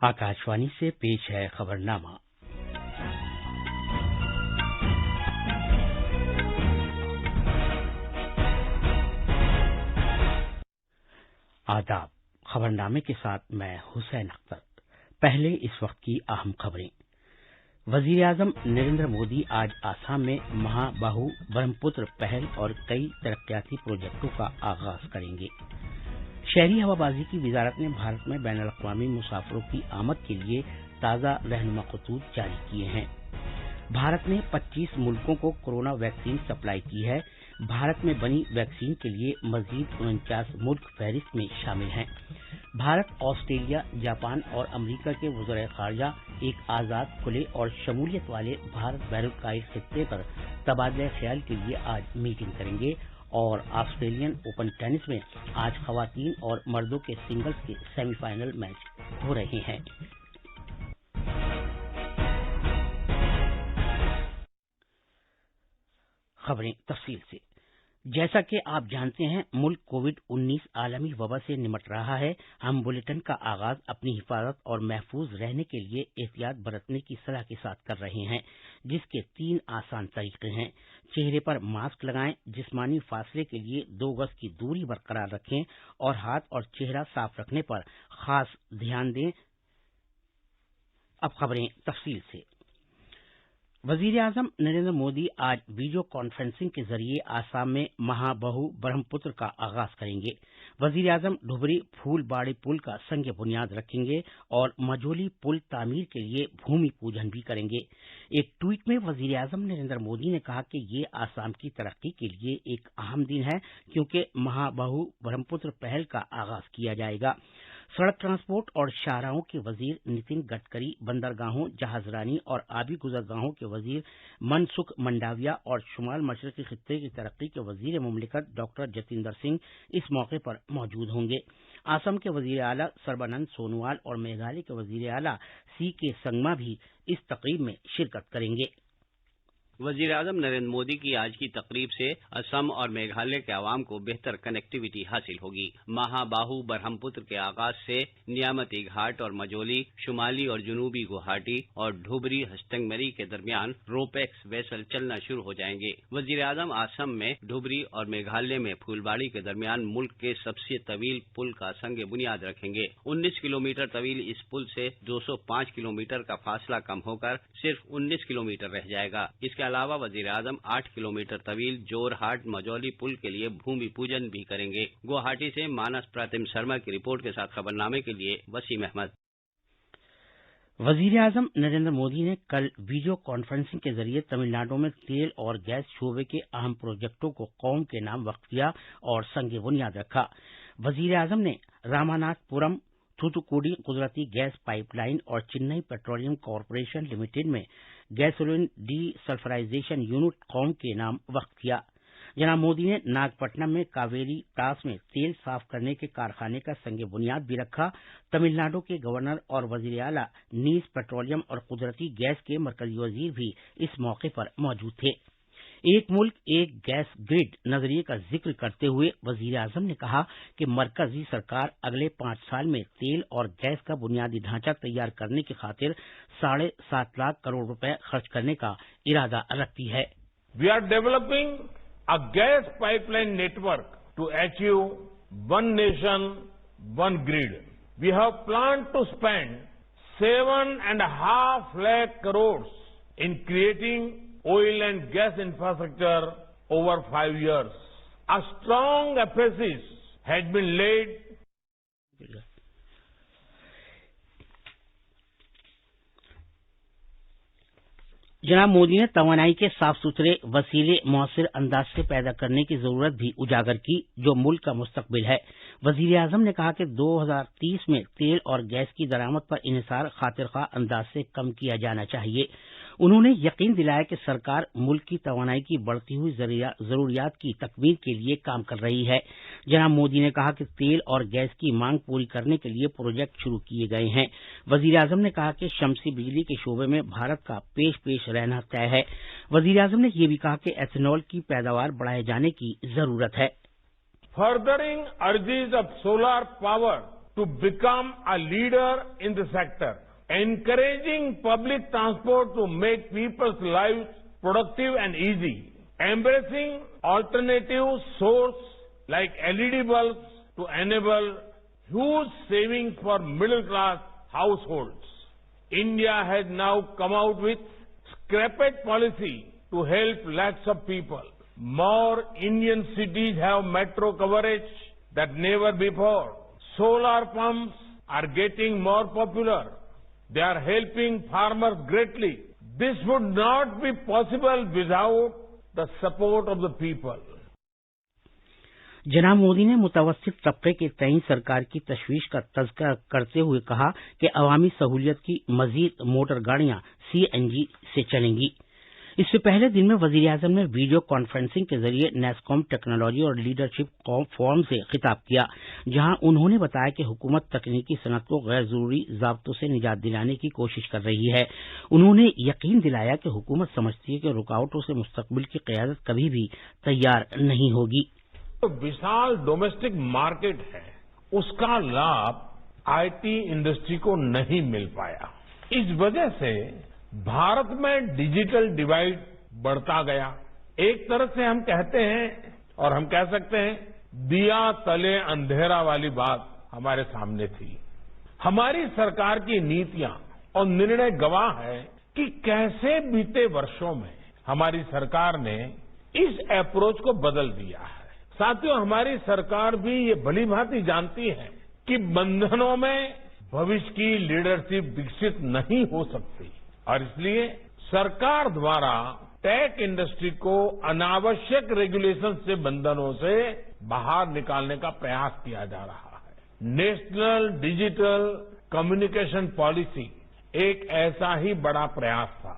आकाशवाणी से पेश है खबरनामा। आदाब। खबरनामे के साथ मैं हुसैन अख्तर। पहले इस वक्त की अहम खबरें। वजीर आजम नरेंद्र मोदी आज आसाम में महाबाहु ब्रह्मपुत्र पहल और कई तरक्याती प्रोजेक्टों का आगाज करेंगे। शहरी हवाबाजी की वजारत ने भारत में बैनुल अक़वामी मुसाफिरों की आमद के लिए ताज़ा रहनुमा खतूत जारी किए हैं। भारत ने 25 मुल्कों को कोरोना वैक्सीन सप्लाई की है। भारत में बनी वैक्सीन के लिए मजीद 49 मुल्क फहरिस्त में शामिल हैं। भारत, ऑस्ट्रेलिया, जापान और अमरीका के वज़ीर ख़ारजा एक आज़ाद, खुले और शमूलियत वाले भारत बैरुल खित्ते पर तबादला ख्याल के लिए आज मीटिंग करेंगे। और ऑस्ट्रेलियन ओपन टेनिस में आज ख़वातीन और मर्दों के सिंगल्स के सेमीफाइनल मैच हो रहे हैं। खबरें तफसील से। जैसा कि आप जानते हैं, मुल्क कोविड-19 आलमी वबा से निमट रहा है। हम बुलेटिन का आगाज अपनी हिफाजत और महफूज रहने के लिए एहतियात बरतने की सलाह के साथ कर रहे हैं, जिसके 3 आसान तरीके हैं। चेहरे पर मास्क लगाएं, जिस्मानी फासले के लिए 2 गज की दूरी बरकरार रखें और हाथ और चेहरा साफ रखने पर खास ध्यान दें। अब खबरें तफसील से। वजीर आजम नरेंद्र मोदी आज वीडियो कॉन्फ्रेंसिंग के जरिए आसाम में महाबाहु ब्रह्मपुत्र का आगाज करेंगे। वजीर आजम ढुबरी फूलबाड़ी पुल का संग बुनियाद रखेंगे और मजोली पुल तामीर के लिए भूमि पूजन भी करेंगे। एक ट्वीट में वजीर आजम नरेंद्र मोदी ने कहा कि ये आसाम की तरक्की के लिए एक अहम दिन है, क्योंकि महाबाहु ब्रह्मपुत्र पहल का आगाज किया जाएगा। सड़क ट्रांसपोर्ट और शाहराहों के वजीर नितिन गडकरी, बंदरगाहों, जहाजरानी और आबी गुजरगाहों के वजीर मनसुख मंडाविया और शुमाल मशरकी खित्ते की तरक्की के वजीर मुमलिकत डॉक्टर जतिंदर सिंह इस मौके पर मौजूद होंगे। असम के वजीर आला सर्बानंद सोनोवाल और मेघालय के वजीर आला CK संगमा भी इस तकरीब में शिरकत करेंगे। वजीर आजम नरेंद्र मोदी की आज की तकरीब से असम और मेघालय के अवाम को बेहतर कनेक्टिविटी हासिल होगी। महाबाहु ब्रह्मपुत्र के आगाज से नियामती घाट और मजोली, शुमाली और जनूबी गुवाहाटी और ढुबरी हस्तंगमरी के दरमियान रोपैक्स वेसल चलना शुरू हो जाएंगे। वजीर आजम असम में ढुबरी और मेघालय में फूलबाड़ी के दरमियान मुल्क के सबसे तवील पुल का संग बुनियाद रखेंगे। 19 किलोमीटर तवील इस पुल से 205 किलोमीटर का फासला कम होकर सिर्फ 19 किलोमीटर रह जाएगा। इसके अलावा वजीर आजम 8 किलोमीटर तवील जोरहाट मजौली पुल के लिए भूमि पूजन भी करेंगे। गुवाहाटी से मानस प्रतिम शर्मा की रिपोर्ट के साथ खबरनामे के लिए वसीम अहमद। वजीर आजम नरेंद्र मोदी ने कल वीडियो कॉन्फ्रेंसिंग के जरिए तमिलनाडु में तेल और गैस शोबे के अहम प्रोजेक्टों को कौम के नाम वक्फ किया और संग बुनियाद रखा। वजीर आजम ने रामानाथपुरम, थूथुकुडी कुदरती गैस पाइपलाइन और चेन्नई पेट्रोलियम कॉरपोरेशन लिमिटेड में गैसोलीन डीसल्फराइजेशन यूनिट कौम के नाम वक्फ किया। जनाब मोदी ने नागपट्टनम में कावेरी तास में तेल साफ करने के कारखाने का संग बुनियाद भी रखा। तमिलनाडु के गवर्नर और वजीर आला नीस पेट्रोलियम और कुदरती गैस के मरकजी वजीर भी इस मौके पर मौजूद थे। एक मुल्क एक गैस ग्रिड नजरिए का जिक्र करते हुए वजीर आजम ने कहा कि मरकजी सरकार अगले 5 साल में तेल और गैस का बुनियादी ढांचा तैयार करने की खातिर 7.5 लाख करोड़ रुपए खर्च करने का इरादा रखती है। We are developing a gas pipeline network to achieve one nation one grid. We have plan to spend 7.5 lakh crores in creating oil and gas infrastructure over 5 years. A strong emphasis has been laid. जनाब मोदी ने तवानाई के साफ सुथरे वसीले मौसर अंदाज से पैदा करने की जरूरत भी उजागर की, जो मुल्क का मुस्तकबिल है। वजीर आजम ने कहा कि 2030 में तेल और गैस की दरामद पर इन्हिसार खातिरख्वाह अंदाज से कम किया जाना चाहिए। उन्होंने यकीन दिलाया कि सरकार मुल्क की तवानाई की बढ़ती हुई जरूरियात की तकमील के लिए काम कर रही है। जनाब मोदी ने कहा कि तेल और गैस की मांग पूरी करने के लिए प्रोजेक्ट शुरू किए गए हैं। वजीर आजम ने कहा कि शमसी बिजली के शोबे में भारत का पेश रहना तय है। वजीर आजम ने यह भी कहा कि एथेनॉल की पैदावार बढ़ाए जाने की जरूरत है। Furthering urges of solar power to become a leader in the sector, encouraging public transport to make people's lives productive and easy, embracing alternative sources like LED bulbs to enable huge savings for middle-class households. India has now come out with scrappage policy to help lakhs of people. More Indian cities have metro coverage than never before. Solar pumps are getting more popular. They are helping farmers greatly. This would not be possible without the support of the people. जनाब मोदी ने मुतवस्सित तबके के तईं सरकार की तशवीश का तज़किरा करते हुए कहा कि अवामी सहूलियत की मजीद मोटर गाड़ियां CNG से चलेंगी। इससे पहले दिन में वजीर आजम ने वीडियो कॉन्फ्रेंसिंग के जरिए नेस्कॉम टेक्नोलॉजी और लीडरशिप फोरम से खिताब किया, जहां उन्होंने बताया कि हुकूमत तकनीकी सनत को गैर जरूरी ज़ाब्तों से निजात दिलाने की कोशिश कर रही है। उन्होंने यकीन दिलाया कि हुकूमत समझती है कि रुकावटों से मुस्तकबिल की क़यादत कभी भी तैयार नहीं होगी। तो विशाल डोमेस्टिक मार्केट है, उसका लाभ आईटी इंडस्ट्री को नहीं मिल पाया। इस वजह से भारत में डिजिटल डिवाइड बढ़ता गया। एक तरफ से हम कहते हैं और हम कह सकते हैं दिया तले अंधेरा वाली बात हमारे सामने थी। हमारी सरकार की नीतियां और निर्णय गवाह है कि कैसे बीते वर्षों में हमारी सरकार ने इस अप्रोच को बदल दिया है। साथियों, हमारी सरकार भी ये भली भांति जानती है कि बंधनों में भविष्य की लीडरशिप विकसित नहीं हो सकती और इसलिए सरकार द्वारा टेक इंडस्ट्री को अनावश्यक रेगुलेशन से बंधनों से बाहर निकालने का प्रयास किया जा रहा है। नेशनल डिजिटल कम्युनिकेशन पॉलिसी एक ऐसा ही बड़ा प्रयास था।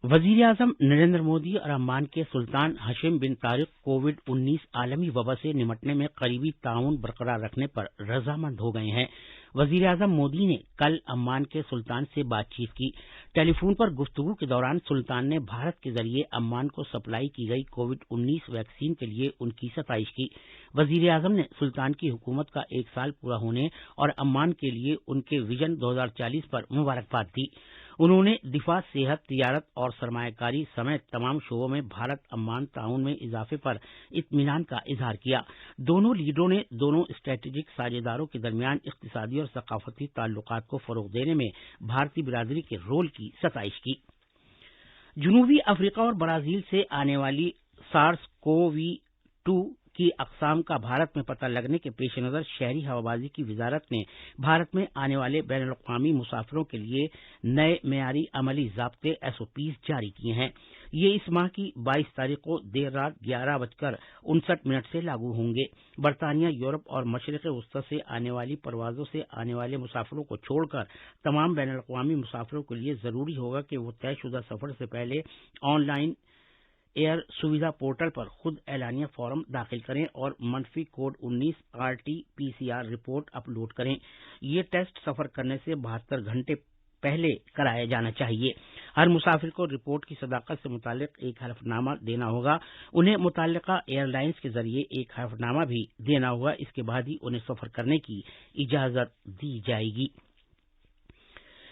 वजीर आजम नरेंद्र मोदी और अम्मान के सुल्तान हशीम बिन तारिक कोविड-19 आलमी वबा से निपटने में करीबी ताउन बरकरार रखने पर रजामंद हो गए हैं। वजीर आजम मोदी ने कल अम्मान के सुल्तान से बातचीत की। टेलीफोन पर गुफ्तगू के दौरान सुल्तान ने भारत के जरिए अम्मान को सप्लाई की गई कोविड-19 वैक्सीन के लिए उनकी सताइश की। वजीर आजम ने सुल्तान की हुकूमत का 1 साल पूरा होने और अम्मान के लिए उनके विजन 2040 पर मुबारकबाद दी। उन्होंने दिफा, सेहत, तिजारत और सरमायाकारी समेत तमाम शोबों में भारत अम्मान ताउन में इजाफे पर इत्मीनान का इजहार किया। दोनों लीडरों ने दोनों स्ट्रेटेजिक साझेदारों के दरमियान इक्तिसादी और सकाफती ताल्लुकात को फरोग देने में भारतीय बिरादरी के रोल की सताइश की। जनूबी अफ्रीका और ब्राजील से आने वाली SARS-CoV-2 की अकसाम का भारत में पता लगने के पेश नज़र शहरी हवाबाजी की वजारत ने भारत में आने वाले बैनुल-अक़वामी मुसाफिरों के लिए नए मेयारी अमली ज़ाब्ते SOPs जारी किए हैं। ये इस माह की 22 तारीख को देर रात 11:59 से लागू होंगे। बरतानिया, यूरोप और मशरिक़ वस्ता से आने वाली परवाज़ों से आने वाले मुसाफिरों को छोड़कर तमाम बैनुल-अक़वामी मुसाफिरों के लिए ज़रूरी होगा कि वो तयशुदा सफ़र से पहले ऑनलाइन एयर सुविधा पोर्टल पर खुद एलानिया फॉर्म दाखिल करें और मनफी कोड 19 RT-PCR रिपोर्ट अपलोड करें। ये टेस्ट सफर करने से 72 घंटे पहले कराया जाना चाहिए। हर मुसाफिर को रिपोर्ट की सदाकत से मुतालिक एक हलफनामा देना होगा। उन्हें मुताल्लिका एयरलाइंस के जरिए एक हलफनामा भी देना होगा। इसके बाद ही उन्हें सफर करने की इजाजत दी जाएगी।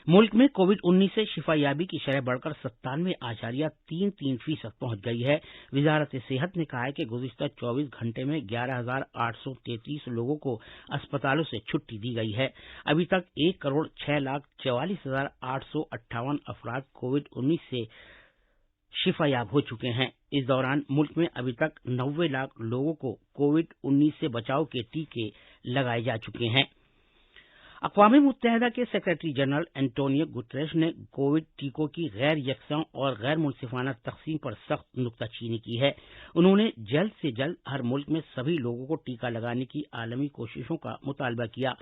मुल्क में कोविड-19 से शिफायाबी की शरह बढ़कर 97.33% पहुंच गई है। वजारत सेहत ने कहा है कि गुज़िश्ता 24 घंटे में 11,833 लोगों को अस्पतालों से छुट्टी दी गई है। अभी तक 1,06,44,858 अफराद कोविड-19 से शिफायाब हो चुके हैं। इस दौरान मुल्क में अभी तक 90 लाख लोगों को कोविड-19 से बचाव के टीके लगाए जा चुके हैं। अक़वाम मुत्तहिदा के सेक्रेटरी जनरल एंटोनियो गुतरेश ने कोविड टीकों की गैर यकसां और गैर मुनसिफाना तकसीम पर सख्त नुक्ताचीनी की है। उन्होंने जल्द से जल्द हर मुल्क में सभी लोगों को टीका लगाने की आलमी कोशिशों का मुतालबा किया।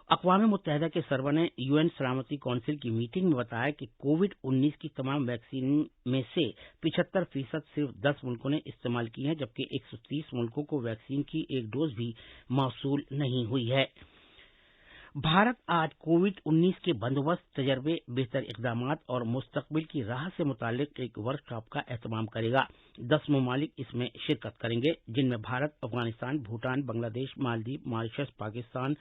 अक़वाम मुत्तहिदा के सरवर ने UN सलामती कौंसिल की मीटिंग में बताया कि कोविड-19 की तमाम वैक्सीन में से 75% सिर्फ 10 मुल्कों ने इस्तेमाल की है, जबकि 130 मुल्कों को वैक्सीन की एक डोज भी मौसूल नहीं हुई है। भारत आज कोविड-19 के बंदोबस्त, तजर्बे, बेहतर इकदामात और मुस्तकबिल की राह से मुतालिक एक वर्कशॉप का एहतमाम करेगा। 10 ममालिक इसमें शिरकत करेंगे, जिनमें भारत, अफगानिस्तान, भूटान, बांग्लादेश, मालदीव, मॉरिशस, पाकिस्तान,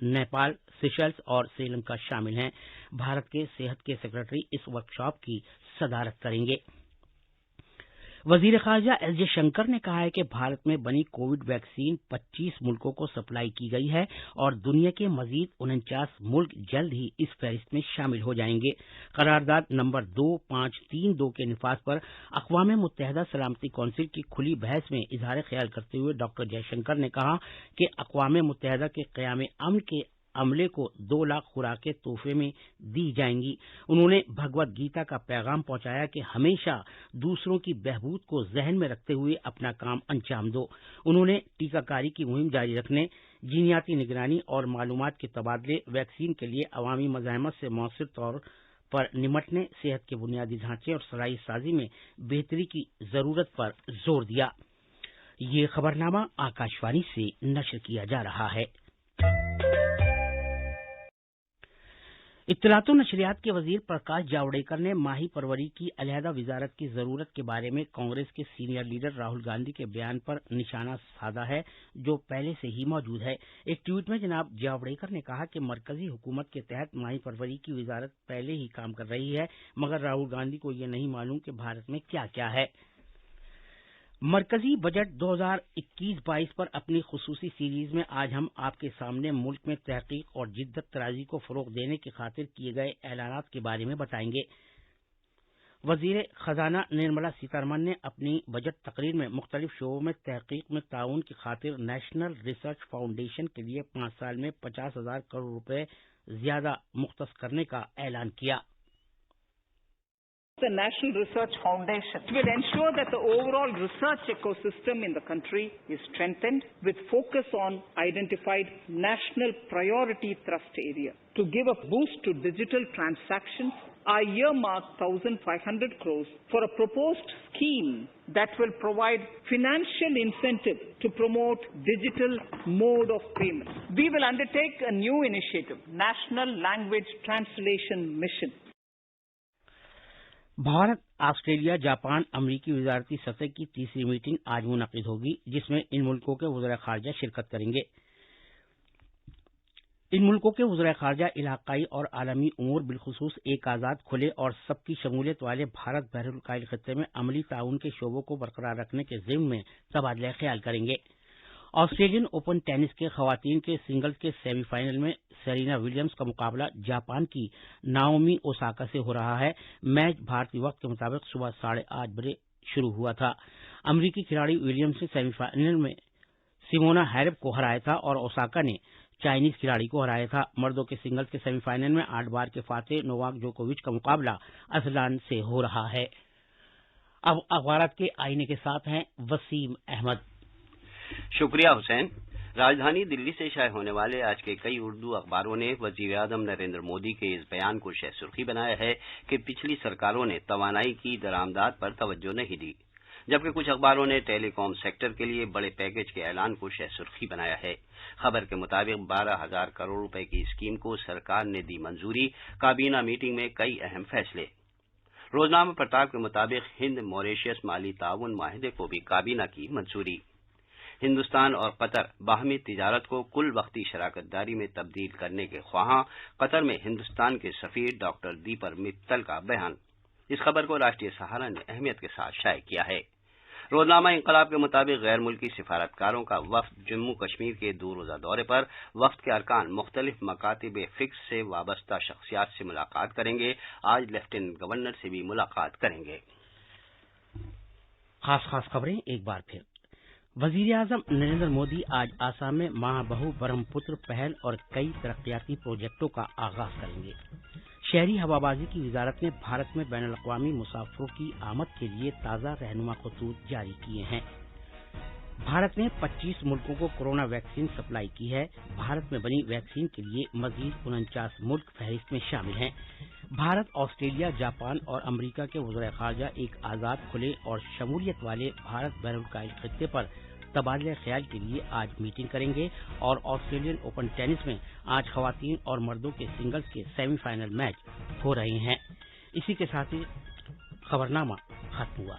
नेपाल, सेशल्स और श्रीलंका शामिल हैं। भारत के सेहत के सेक्रेटरी इस वर्कशॉप की सदारत करेंगे। वजीर खारजा एस जयशंकर ने कहा है कि भारत में बनी कोविड वैक्सीन 25 मुल्कों को सप्लाई की गई है और दुनिया के मजीद 49 मुल्क जल्द ही इस फहरिस्त में शामिल हो जाएंगे। करारदाद नंबर 2532 के निफाज पर अक़वाम मुत्तहिदा सलामती कौंसिल की खुली बहस में इजहार ख्याल करते हुए डॉक्टर जयशंकर ने कहा कि अक़वाम मुत्तहिदा के क़याम अमन के अमले को 2 लाख खुराकें तोहफे में दी जाएंगी। उन्होंने भगवत गीता का पैगाम पहुंचाया कि हमेशा दूसरों की बहबूद को जहन में रखते हुए अपना काम अंजाम दो। उन्होंने टीकाकारी की मुहिम जारी रखने, जीनियाती निगरानी और मालूमात के तबादले, वैक्सीन के लिए अवामी मज़ाहमत से मौसर तौर पर निमटने, सेहत के बुनियादी ढांचे और सराई साजी में बेहतरी की जरूरत पर जोर दिया। ये खबरनामा आकाशवाणी से नशर किया जा रहा है। इत्तलात व नशरियात के वजीर प्रकाश जावड़ेकर ने माही परवरी की अलहदा वजारत की जरूरत के बारे में कांग्रेस के सीनियर लीडर राहुल गांधी के बयान पर निशाना साधा है, जो पहले से ही मौजूद है। एक ट्वीट में जनाब जावड़ेकर ने कहा कि मरकजी हुकूमत के तहत माही परवरी की वजारत पहले ही काम कर रही है, मगर राहुल गांधी को ये नहीं मालूम कि भारत में क्या क्या है। मरकजी बजट 2021-22 पर अपनी खुसूसी सीरीज में आज हम आपके सामने मुल्क में तहकीक और जिद्दत तराजी को फरोग देने की खातिर किए गए ऐलानात के बारे में बताएंगे। वजीर खजाना निर्मला सीतारमण ने अपनी बजट तकरीर में मुख्तलिफ शोबों में तहकीक में ताउन की खातिर नेशनल रिसर्च फाउंडेशन के लिए 5 साल में 50,000 करोड़ रुपए ज्यादा मुख्तस करने का ऐलान किया। The National Research Foundation will ensure that the overall research ecosystem in the country is strengthened with focus on identified national priority thrust areas. To give a boost to digital transactions, I earmarked 1,500 crores for a proposed scheme that will provide financial incentive to promote digital mode of payment. We will undertake a new initiative, National Language Translation Mission. Bharat, Australia, Japan, अमरीकी वजारती सतह की तीसरी meeting आज मुनक़िद होगी, जिसमें इन मुल्कों के वज़ीर ख़ारजा शिरकत करेंगे। इन मुल्कों के वज़ीर ख़ारजा इलाक़ाई और आलमी उमूर, बिलख़ुसूस एक आज़ाद, खुले और सबकी शमूलियत वाले भारत बहरुल ख़त्ते में अमली ताउन के शोबों को बरकरार रखने के ज़िम्न में तबादला ख्याल करेंगे। ऑस्ट्रेलियन ओपन टेनिस के ख़वातीन के सिंगल्स के सेमीफाइनल में सेरेना विलियम्स का मुकाबला जापान की नाओमी ओसाका से हो रहा है। मैच भारतीय वक्त के मुताबिक सुबह 8:30 बजे शुरू हुआ था। अमरीकी खिलाड़ी विलियम्स ने सेमीफाइनल में सिमोना हैलेप को हराया था और ओसाका ने चाइनीज खिलाड़ी को हराया था। मर्दों के सिंगल्स के सेमीफाइनल में 8 बार के फातेह नोवाक जोकोविच का मुकाबला अजलान से हो रहा है। अब अखबारात के आईने के साथ हैं वसीम अहमद। शुक्रिया हुसैन। राजधानी दिल्ली से शाये होने वाले आज के कई उर्दू अखबारों ने वजीर आज़म नरेंद्र मोदी के इस बयान को शह सुर्खी बनाया है कि पिछली सरकारों ने तवानाई की दरामदाद पर तवज्जो नहीं दी, जबकि कुछ अखबारों ने टेलीकॉम सेक्टर के लिए बड़े पैकेज के ऐलान को शह सुर्खी बनाया है। खबर के मुताबिक 12,000 करोड़ रुपए की स्कीम को सरकार ने दी मंजूरी, काबीना मीटिंग में कई अहम फैसले। रोजनामा प्रताप के मुताबिक हिंद मॉरिशस माली ताउन माहिदे को भी काबीना की मंजूरी। हिंदुस्तान और कतर बाहमी तिजारत को कुल वक्ती शराकतदारी में तब्दील करने के ख्वाहां, कतर में हिंदुस्तान के सफीर डॉक्टर दीपर मित्तल का बयान। इस खबर को राष्ट्रीय सहारा ने अहमियत के साथ शाये किया है। रोजनामा इंकलाब के मुताबिक गैर मुल्की सिफारतकारों का वफ्द जम्मू कश्मीर के 2 रोजा दौरे पर। वफ्द के अरकान मुख्तलिफ मकातिब फिक्स से वाबस्ता शख्सियात से मुलाकात करेंगे। आज लेफ्टिनेंट गवर्नर से भी मुलाकात करेंगे। खास खबरें एक बार फिर। वजीर आज़म नरेंद्र मोदी आज आसाम में मां बहू ब्रह्मपुत्र पहल और कई तरक्याती प्रोजेक्टों का आगाज करेंगे। शहरी हवाबाजी की वजारत ने भारत में बैनुल अक़वामी मुसाफिरों की आमद के लिए ताज़ा रहनुमा खतूत जारी किए हैं। भारत ने 25 मुल्कों को कोरोना वैक्सीन सप्लाई की है। भारत में बनी वैक्सीन के लिए मजीद 49 मुल्क फहरिस्त में शामिल हैं। भारत, ऑस्ट्रेलिया, जापान और अमरीका के वज़ीर ख़ारजा एक आज़ाद, खुले और शमूलियत वाले भारत बहरुल खत्ते पर तबादला ख्याल के लिए आज मीटिंग करेंगे और ऑस्ट्रेलियन ओपन टेनिस में आज खवातीन और मर्दों के सिंगल्स के सेमीफाइनल मैच हो रहे हैं। इसी के साथ ही खबरनामा खत्म हुआ।